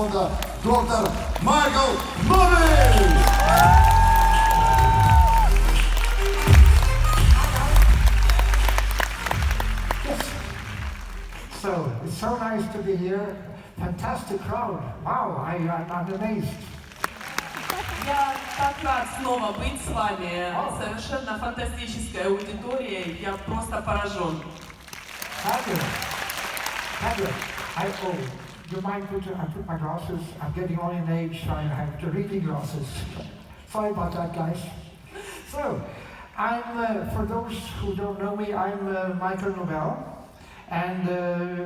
фонда доктор Майкл Моби! So, it's so nice to be here. Fantastic crowd. Wow, I'm amazed. Я так рад снова быть с вами. Совершенно фантастическая аудитория. Я просто поражен. Fabulous. Do you mind I put my glasses? I'm getting on in age, so I have the reading glasses. Sorry about that, guys. So, for those who don't know me, I'm Michael Nobel. And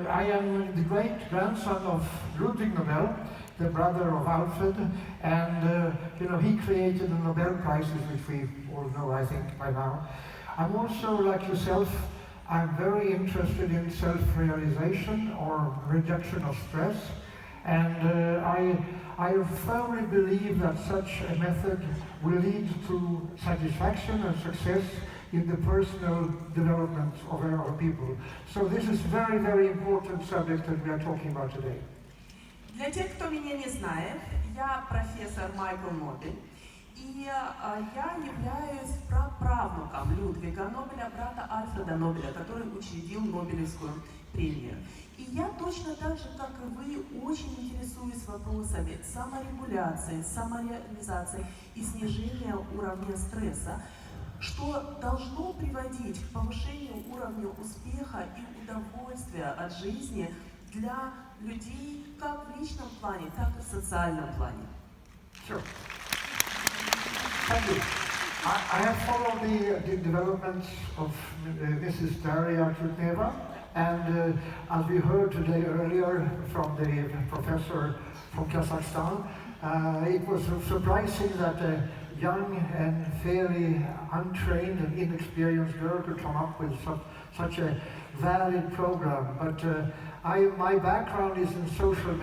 I am the great-grandson of Ludwig Nobel, the brother of Alfred. And, he created the Nobel Prizes, which we all know, I think, by now. I'm also, like yourself, I'm very interested in self-realization or reduction of stress. And I firmly believe that such a method will lead to satisfaction and success in the personal development of our people. So this is very, very important subject that we are talking about today. Для тех, кто меня не знает, я профессор Майкл Моби, и я являюсь праправнуком Людвига Нобеля, брата Альфреда Нобеля, который учредил Нобелевскую премию. И я точно так же, как и вы, очень интересуюсь вопросами саморегуляции, самореализации и снижения уровня стресса, что должно приводить к повышению уровня успеха и удовольствия от жизни для людей как в личном плане, так и в социальном плане. Sure. Thank you. I have followed the developments of Mrs. Daria Trutneva, and as we heard today earlier from the professor from Kazakhstan, it was surprising that a young and fairly untrained and inexperienced girl could come up with such a valid program. But my background is in social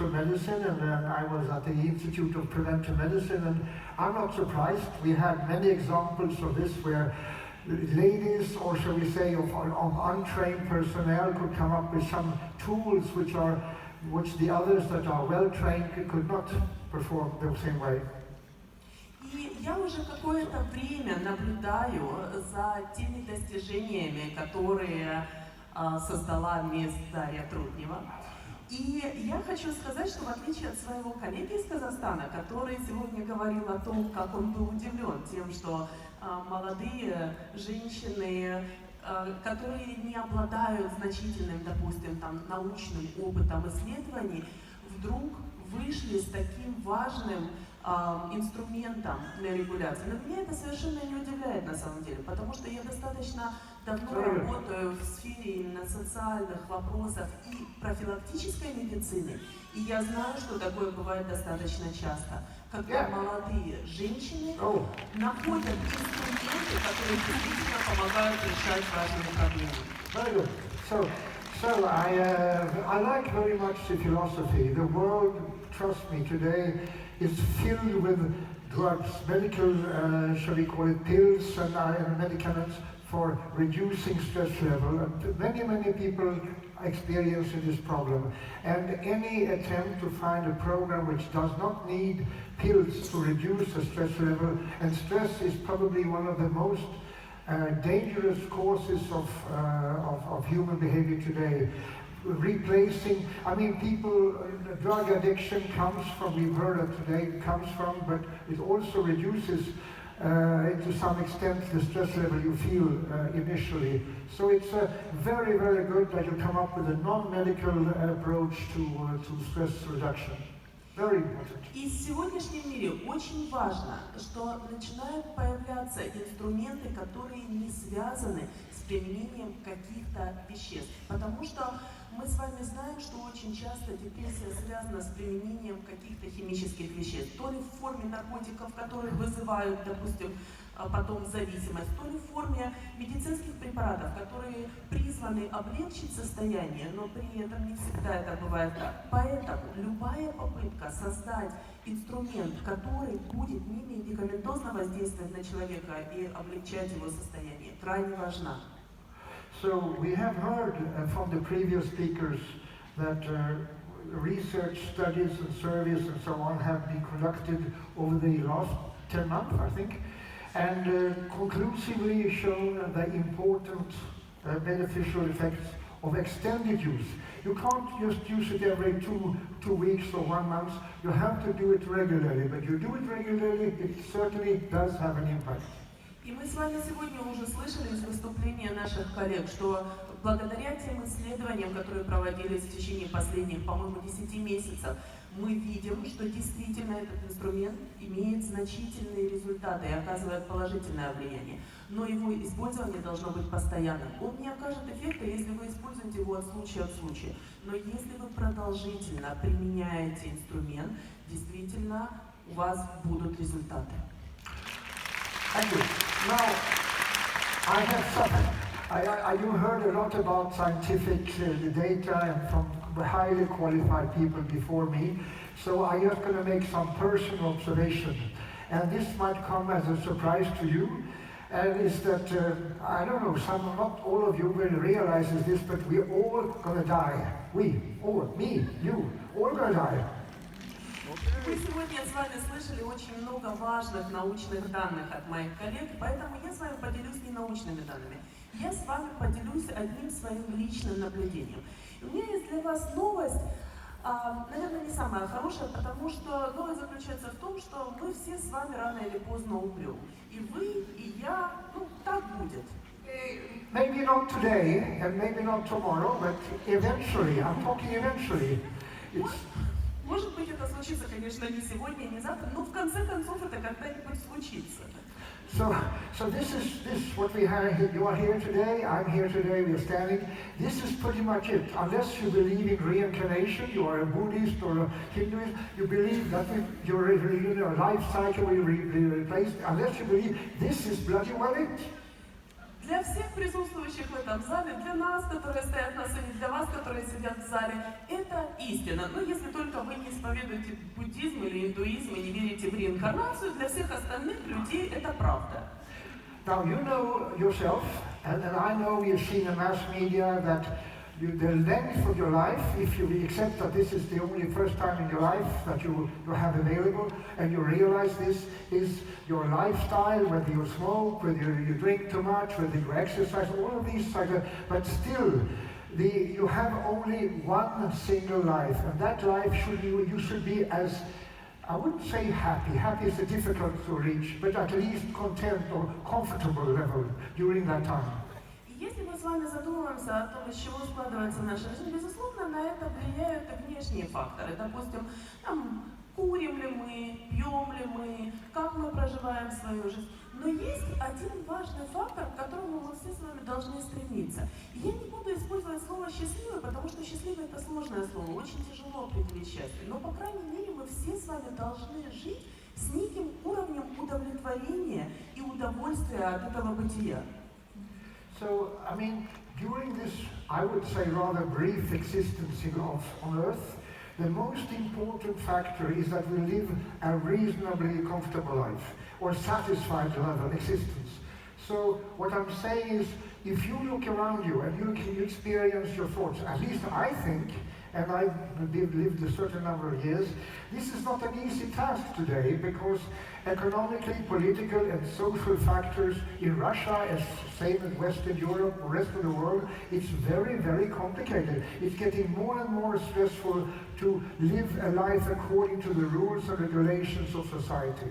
medicine, and then I was at the Institute of Preventive Medicine, and I'm not surprised. We have many examples of this where ladies, or shall we say, of untrained personnel could come up with some tools which the others that are well trained could not perform the same way. И я уже какое-то время наблюдаю за теми достижениями, которые создала мисс Дарья Трутнева. И я хочу сказать, что в отличие от своего коллеги из Казахстана, который сегодня говорил о том, как он был удивлен тем, что молодые женщины, которые не обладают значительным, допустим, научным опытом исследований, вдруг вышли с таким важным инструментом для регуляции. Но меня это совершенно не удивляет на самом деле, потому что я достаточно давно работаю в сфере именно социальных вопросов и профилактической медицины, и я знаю, что такое бывает достаточно часто, когда молодые женщины находят инструменты, которые действительно помогают решать важные проблемы. Very good. So I like very much the philosophy. The world, trust me, today is filled with drugs, medical, shall we call it, pills and medicaments for reducing stress level. And many people experiencing this problem. And any attempt to find a program which does not need pills to reduce the stress level, and stress is probably one of the most dangerous causes of human behavior today. Replacing, people, drug addiction comes from, we've heard of today, comes from, but it also reduces to some extent the stress level you feel initially. So it's very, very good that you come up with a non-medical approach to stress reduction. Very important. И в сегодняшнем мире очень важно, что начинают появляться инструменты, которые не связаны с применением каких-то веществ. Потому что мы с вами знаем, что очень часто депрессия связана с применением каких-то химических веществ. То ли в форме наркотиков, которые вызывают, допустим, потом зависимость, то ли в форме медицинских препаратов, которые призваны облегчить состояние, но при этом не всегда это бывает так. Поэтому любая попытка создать инструмент, который будет не медикаментозно воздействовать на человека и облегчать его состояние, крайне важна. So we have heard from the previous speakers that research studies and surveys and so on have been conducted over the last 10 months, I think, and conclusively shown the important beneficial effects of extended use. You can't just use it every two weeks or 1 month. You have to do it regularly, but you do it regularly, it certainly does have an impact. И мы с вами сегодня уже слышали из выступления наших коллег, что благодаря тем исследованиям, которые проводились в течение последних, по-моему, 10 месяцев, мы видим, что действительно этот инструмент имеет значительные результаты и оказывает положительное влияние. Но его использование должно быть постоянным. Он не окажет эффекта, если вы используете его от случая к случаю. Но если вы продолжительно применяете инструмент, действительно у вас будут результаты. Thank you. Now, I have some. You heard a lot about scientific data and from highly qualified people before me, so I'm just going to make some personal observation. And this might come as a surprise to you, and is that, I don't know, not all of you will realize this, but we're all going to die. We, all, me, you, all going to die. Мы сегодня с вами слышали очень много важных научных данных от моих коллег, поэтому я с вами поделюсь не научными данными. Я с вами поделюсь одним своим личным наблюдением. У меня есть для вас новость, наверное, не самая хорошая, потому что новость заключается в том, что мы все с вами рано или поздно умрем. И вы, и я, так будет. Maybe not today, and maybe not tomorrow, but eventually. I'm talking eventually. Может быть, это случится, конечно, не сегодня, не завтра, но в конце концов это когда-нибудь случится. So this is what we have. You are here today, I'm here today, we are standing. This is pretty much it. Unless you believe in reincarnation, you are a Buddhist or a Hinduist, you believe that your life cycle will be replaced. Unless you believe, this is bloody well it. Для всех присутствующих в этом зале, для нас, которые стоят на сцене, для вас, которые сидят в зале, это истина. Но если только вы не исповедуете буддизм или индуизм и не верите в реинкарнацию, для всех остальных людей это правда. Now you know yourself, and I know we've seen in mass media that the length of your life, if you accept that this is the only first time in your life that you have available, and you realize this is your lifestyle, whether you smoke, whether you drink too much, whether you exercise, all of these cycles, but still, you have only one single life, and that life you should be as, I wouldn't say happy. Happy is difficult to reach, but at least content or comfortable level during that time. Если мы с вами задумываемся о том, из чего складывается наша жизнь, безусловно, на это влияют и внешние факторы. Допустим, курим ли мы, пьем ли мы, как мы проживаем свою жизнь. Но есть один важный фактор, к которому мы все с вами должны стремиться. И я не буду использовать слово «счастливый», потому что «счастливый» — это сложное слово, очень тяжело определить счастье. Но, по крайней мере, мы все с вами должны жить с неким уровнем удовлетворения и удовольствия от этого бытия. So, I mean, during this, I would say, rather brief existence on Earth, the most important factor is that we live a reasonably comfortable life, or satisfied level existence. So, what I'm saying is, if you look around you and you experience your thoughts, at least I think, and I've lived a certain number of years, this is not an easy task today because economically, political and social factors in Russia, as same in Western Europe, the rest of the world, it's very, very complicated. It's getting more and more stressful to live a life according to the rules and regulations of society.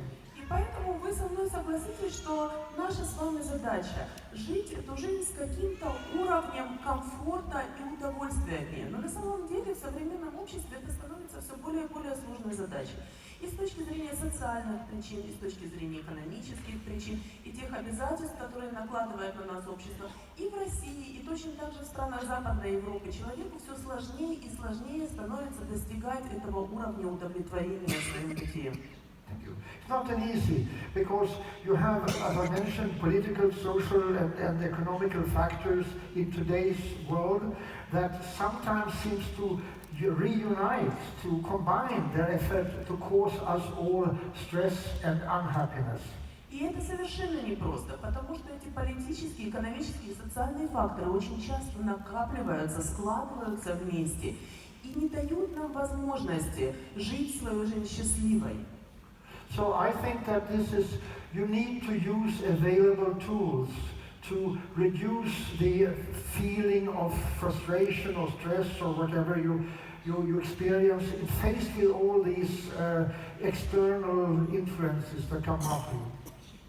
Поэтому вы со мной согласитесь, что наша с вами задача – жить эту жизнь с каким-то уровнем комфорта и удовольствия от нее. Но на самом деле в современном обществе это становится все более и более сложной задачей. И с точки зрения социальных причин, и с точки зрения экономических причин, и тех обязательств, которые накладывает на нас общество, и в России, и точно так же в странах Западной Европы, человеку все сложнее и сложнее становится достигать этого уровня удовлетворения своим бытием. It's not an easy, because you have, as I mentioned, political, social and economical factors in today's world that sometimes seems to reunite, to combine their effect to cause us all stress and unhappiness. И это совершенно непросто, потому что эти политические, экономические и социальные факторы очень часто накапливаются, складываются вместе. и не дают нам возможности жить свою жизнь счастливой. So I think that you need to use available tools to reduce the feeling of frustration or stress or whatever you experience faced with all these external influences that come up.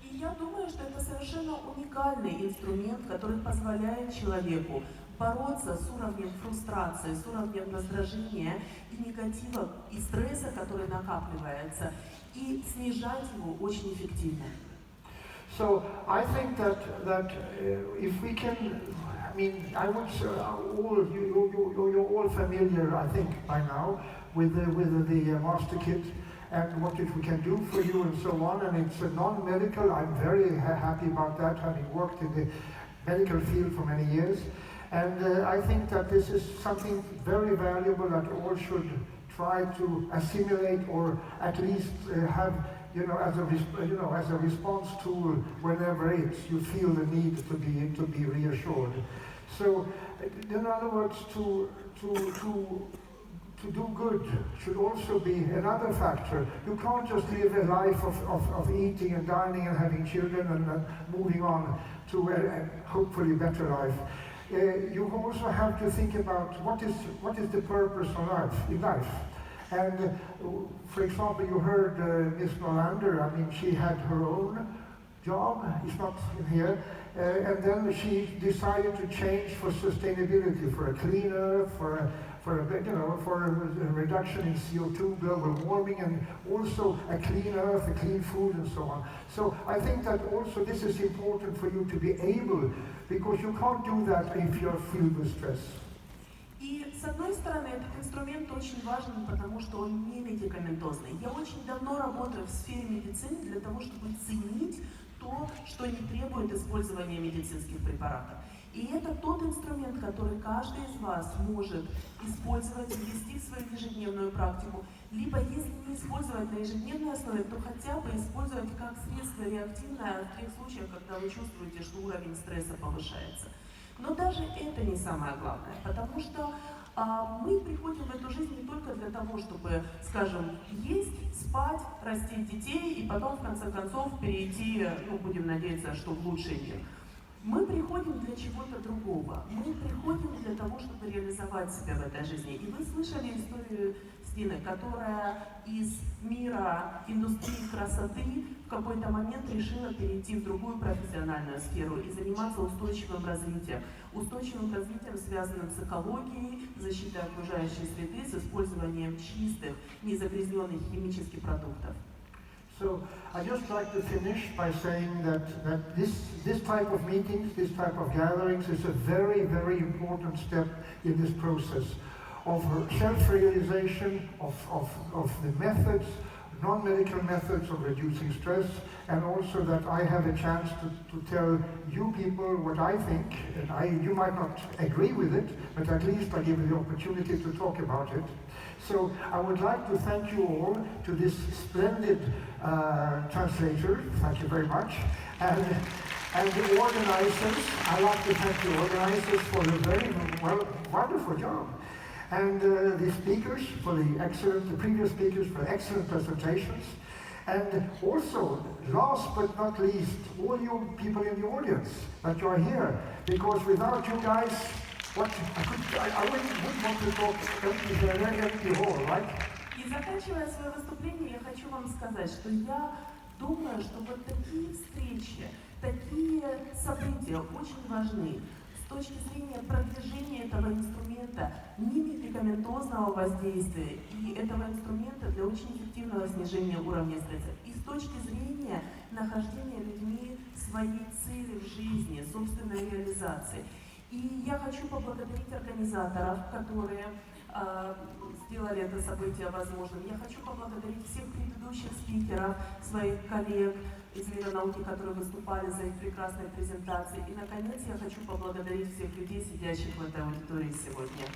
И я думаю, что это совершенно уникальный инструмент, который позволяет человеку бороться с уровнем фрустрации, с уровнем раздражения и негатива, и стресса, который накапливается, и снижать его очень эффективно. So I think that if we can, I mean, I would you're all familiar, I think, by now with the Master Kit and what we can do for you and so on. And it's non-medical. I'm very happy about that, having worked in the medical field for many years. And I think that this is something very valuable that all should try to assimilate or at least have, as a response tool whenever you feel the need to be reassured. So, in other words, to do good should also be another factor. You can't just live a life of eating and dining and having children and moving on to a hopefully better life. You also have to think about what is the purpose in life. And for example, you heard Miss Norlander. I mean, she had her own job. It's not in here. And then she decided to change for sustainability, for a clean earth, for a reduction in CO2, global warming, and also a clean earth, a clean food, and so on. So I think that also this is important for you to be able, because you can't do that if you're filled with stress. И с одной стороны, этот инструмент очень важен, потому что он не медикаментозный. Я очень давно работаю в сфере медицины для того, чтобы ценить то, что не требует использования медицинских препаратов. И это тот инструмент, который каждый из вас может использовать, ввести в свою ежедневную практику, либо, если не использовать на ежедневной основе, то хотя бы использовать как средство реактивное в тех случаях, когда вы чувствуете, что уровень стресса повышается. Но даже это не самое главное, потому что мы приходим в эту жизнь не только для того, чтобы, скажем, есть, спать, растить детей и потом, в конце концов, перейти, будем надеяться, что в лучший мир. Мы приходим для чего-то другого. Мы приходим для того, чтобы реализовать себя в этой жизни. И вы слышали историю Стины, которая из мира индустрии красоты в какой-то момент решила перейти в другую профессиональную сферу и заниматься устойчивым развитием. Устойчивым развитием, связанным с экологией, защитой окружающей среды, с использованием чистых, незагрязненных химических продуктов. So I'd just like to finish by saying that this type of meetings, this type of gatherings is a very, very important step in this process of self-realization, of the methods, non-medical methods of reducing stress, and also that I have a chance to tell you people what I think, and you might not agree with it, but at least I give you the opportunity to talk about it. So I would like to thank you all, to this splendid translator, thank you very much, and the organizers. I'd like to thank the organizers for the very wonderful job. And the speakers the previous speakers for excellent presentations. And also, last but not least, all you people in the audience that you are here, because without you guys, I wouldn't want to talk in an empty hall, right? И заканчивая свое выступление, я хочу вам сказать, что я думаю, что вот такие встречи, такие события очень важны с точки зрения продвижения этого инструмента, не медикаментозного воздействия и этого инструмента для очень эффективного снижения уровня стресса. И с точки зрения нахождения людьми своей цели в жизни, собственной реализации. И я хочу поблагодарить организаторов, которые сделали это событие возможным. Я хочу поблагодарить всех предыдущих спикеров, своих коллег из мира науки, которые выступали за их прекрасные презентации. И, наконец, я хочу поблагодарить всех людей, сидящих в этой аудитории сегодня.